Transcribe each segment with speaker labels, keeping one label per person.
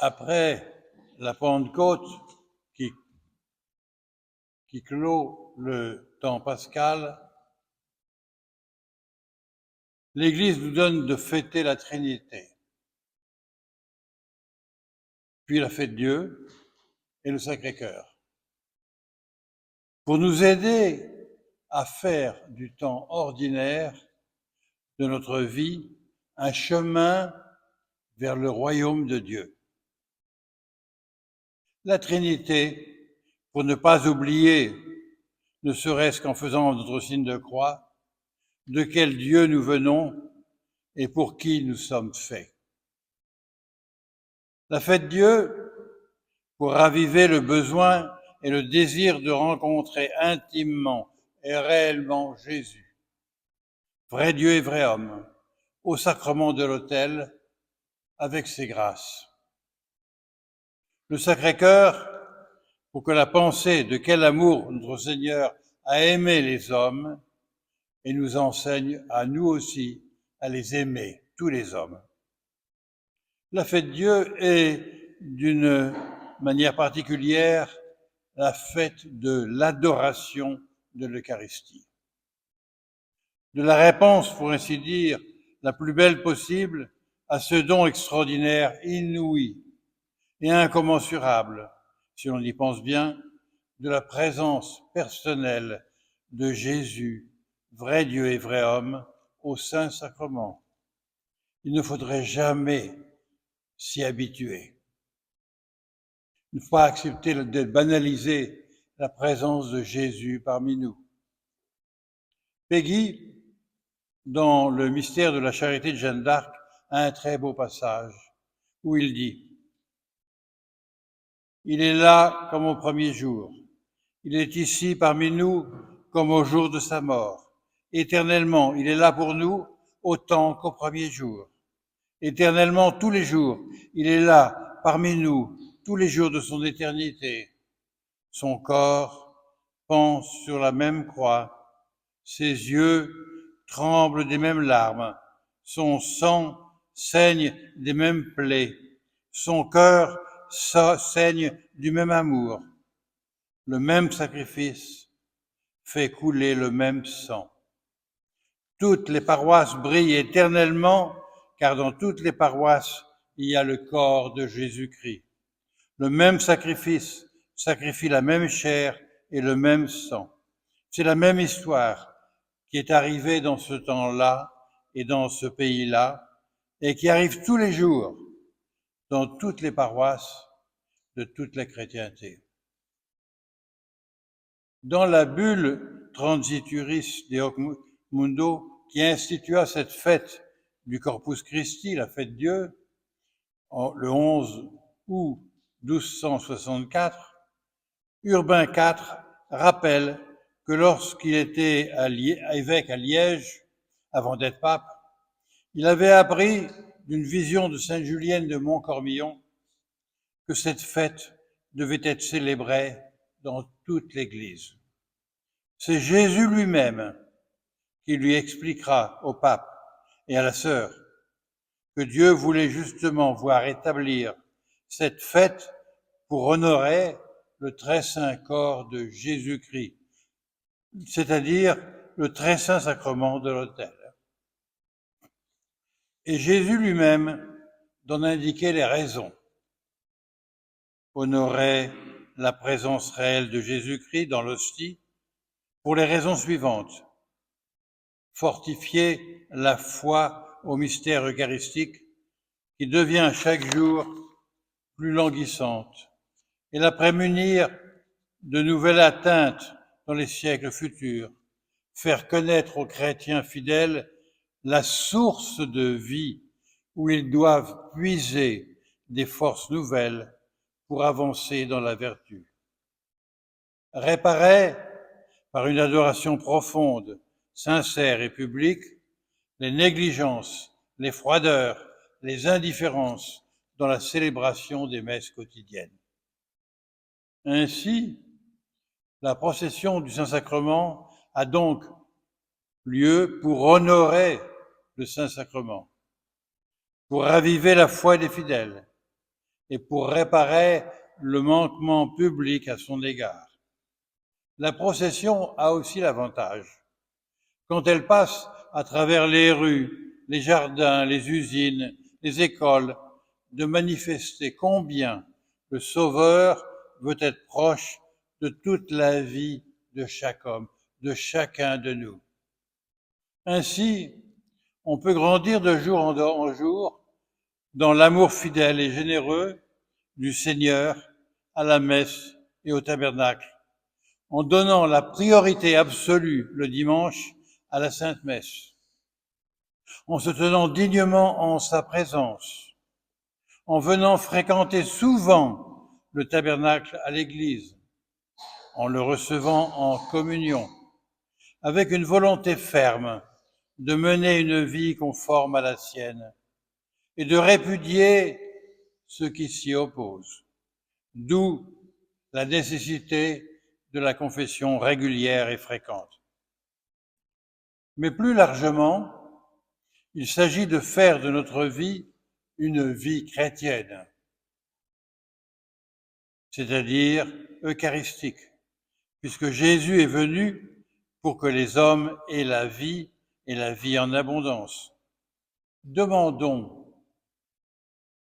Speaker 1: Après la Pentecôte qui clôt le temps pascal, l'Église nous donne de fêter la Trinité, puis la fête Dieu et le Sacré-Cœur, pour nous aider à faire du temps ordinaire de notre vie un chemin vers le royaume de Dieu. La Trinité, pour ne pas oublier, ne serait-ce qu'en faisant notre signe de croix, de quel Dieu nous venons et pour qui nous sommes faits. La fête Dieu, pour raviver le besoin et le désir de rencontrer intimement et réellement Jésus, vrai Dieu et vrai homme, au sacrement de l'autel, avec ses grâces. Le Sacré-Cœur, pour que la pensée de quel amour notre Seigneur a aimé les hommes et nous enseigne à nous aussi à les aimer, tous les hommes. La fête Dieu est d'une manière particulière la fête de l'adoration de l'Eucharistie. De la réponse, pour ainsi dire, la plus belle possible à ce don extraordinaire, inouï et incommensurable, si on y pense bien, de la présence personnelle de Jésus, vrai Dieu et vrai homme, au Saint-Sacrement. Il ne faudrait jamais s'y habituer. Il ne faut pas accepter de banaliser la présence de Jésus parmi nous. Peggy, dans le mystère de la charité de Jeanne d'Arc, a un très beau passage où il dit « Il est là comme au premier jour. Il est ici parmi nous comme au jour de sa mort. Éternellement, il est là pour nous autant qu'au premier jour. Éternellement, tous les jours, il est là parmi nous, tous les jours de son éternité. Son corps pend sur la même croix, ses yeux tremblent des mêmes larmes, son sang saigne des mêmes plaies, son cœur saigne du même amour. Le même sacrifice fait couler le même sang. Toutes les paroisses brillent éternellement, car dans toutes les paroisses, il y a le corps de Jésus-Christ. Le même sacrifice sacrifie la même chair et le même sang. C'est la même histoire qui est arrivée dans ce temps-là et dans ce pays-là, et qui arrive tous les jours dans toutes les paroisses de toute la chrétienté. Dans la bulle Transituris de Hoc Mundo, qui institua cette fête du Corpus Christi, la fête Dieu, le 11 août 1264, Urbain IV rappelle que lorsqu'il était évêque à Liège, avant d'être pape, il avait appris d'une vision de Sainte Julienne de Montcormillon que cette fête devait être célébrée dans toute l'Église. C'est Jésus lui-même qui lui expliquera au pape et à la sœur que Dieu voulait justement voir établir cette fête pour honorer le très saint corps de Jésus-Christ, c'est-à-dire le très saint sacrement de l'autel. Et Jésus lui-même d'en indiquer les raisons. Honorer la présence réelle de Jésus-Christ dans l'hostie pour les raisons suivantes. Fortifier la foi au mystère eucharistique qui devient chaque jour plus languissante et la prémunir de nouvelles atteintes dans les siècles futurs, faire connaître aux chrétiens fidèles la source de vie où ils doivent puiser des forces nouvelles pour avancer dans la vertu. Réparer, par une adoration profonde, sincère et publique, les négligences, les froideurs, les indifférences dans la célébration des messes quotidiennes. Ainsi, la procession du Saint-Sacrement a donc lieu pour honorer le Saint-Sacrement, pour raviver la foi des fidèles et pour réparer le manquement public à son égard. La procession a aussi l'avantage, quand elle passe à travers les rues, les jardins, les usines, les écoles, de manifester combien le Sauveur veut être proche de toute la vie de chaque homme, de chacun de nous. Ainsi, on peut grandir de jour en jour dans l'amour fidèle et généreux du Seigneur à la messe et au tabernacle, en donnant la priorité absolue le dimanche à la Sainte Messe, en se tenant dignement en sa présence, en venant fréquenter souvent le tabernacle à l'église, en le recevant en communion, avec une volonté ferme de mener une vie conforme à la sienne et de répudier ceux qui s'y opposent, d'où la nécessité de la confession régulière et fréquente. Mais plus largement, il s'agit de faire de notre vie une vie chrétienne, c'est-à-dire eucharistique, puisque Jésus est venu pour que les hommes aient la vie et la vie en abondance. Demandons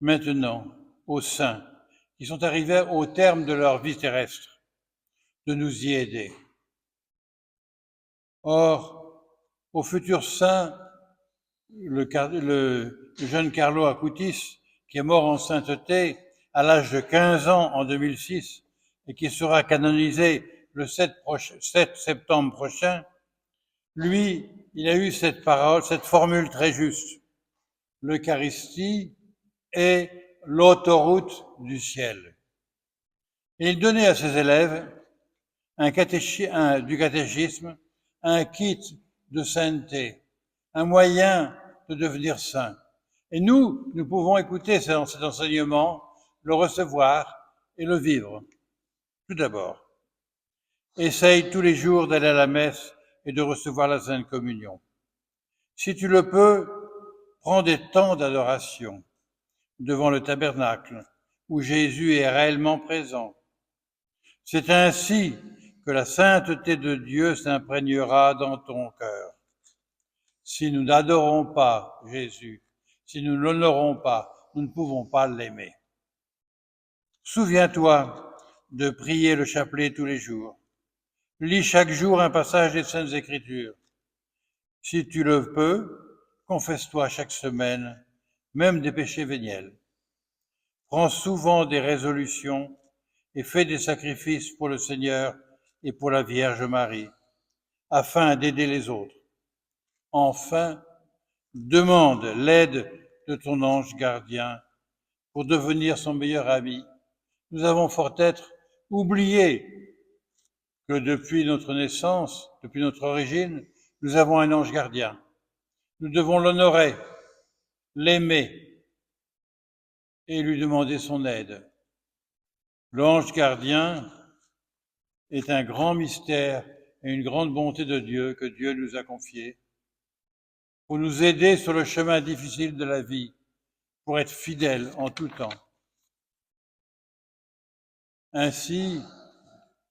Speaker 1: maintenant aux saints qui sont arrivés au terme de leur vie terrestre de nous y aider. Or, au futur saint, le jeune Carlo Acutis, qui est mort en sainteté à l'âge de 15 ans en 2006 et qui sera canonisé le 7 septembre prochain, lui, il a eu cette formule très juste. L'Eucharistie est l'autoroute du ciel. Et il donnait à ses élèves du catéchisme un kit de sainteté, un moyen de devenir saint. Et nous pouvons écouter cet enseignement, le recevoir et le vivre. Tout d'abord, essaye tous les jours d'aller à la messe et de recevoir la Sainte Communion. Si tu le peux, prends des temps d'adoration devant le tabernacle où Jésus est réellement présent. C'est ainsi que la sainteté de Dieu s'imprégnera dans ton cœur. Si nous n'adorons pas Jésus, si nous ne l'honorons pas, nous ne pouvons pas l'aimer. Souviens-toi de prier le chapelet tous les jours. Lis chaque jour un passage des Saintes Écritures. Si tu le peux, confesse-toi chaque semaine, même des péchés véniels. Prends souvent des résolutions et fais des sacrifices pour le Seigneur et pour la Vierge Marie, afin d'aider les autres. Enfin, demande l'aide de ton ange gardien pour devenir son meilleur ami. Nous avons fort être oublié que depuis notre naissance, depuis notre origine, nous avons un ange gardien. Nous devons l'honorer, l'aimer et lui demander son aide. L'ange gardien est un grand mystère et une grande bonté de Dieu que Dieu nous a confié pour nous aider sur le chemin difficile de la vie, pour être fidèles en tout temps. Ainsi,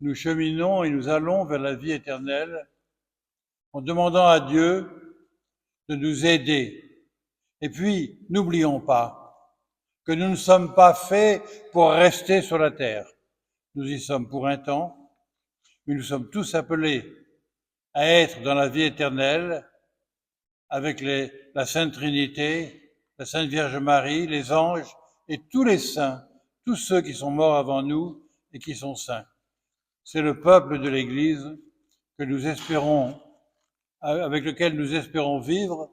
Speaker 1: nous cheminons et nous allons vers la vie éternelle en demandant à Dieu de nous aider. Et puis, n'oublions pas que nous ne sommes pas faits pour rester sur la terre. Nous y sommes pour un temps, mais nous sommes tous appelés à être dans la vie éternelle avec la Sainte Trinité, la Sainte Vierge Marie, les anges et tous les saints, tous ceux qui sont morts avant nous et qui sont saints. C'est le peuple de l'Église que nous espérons, avec lequel nous espérons vivre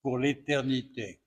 Speaker 1: pour l'éternité.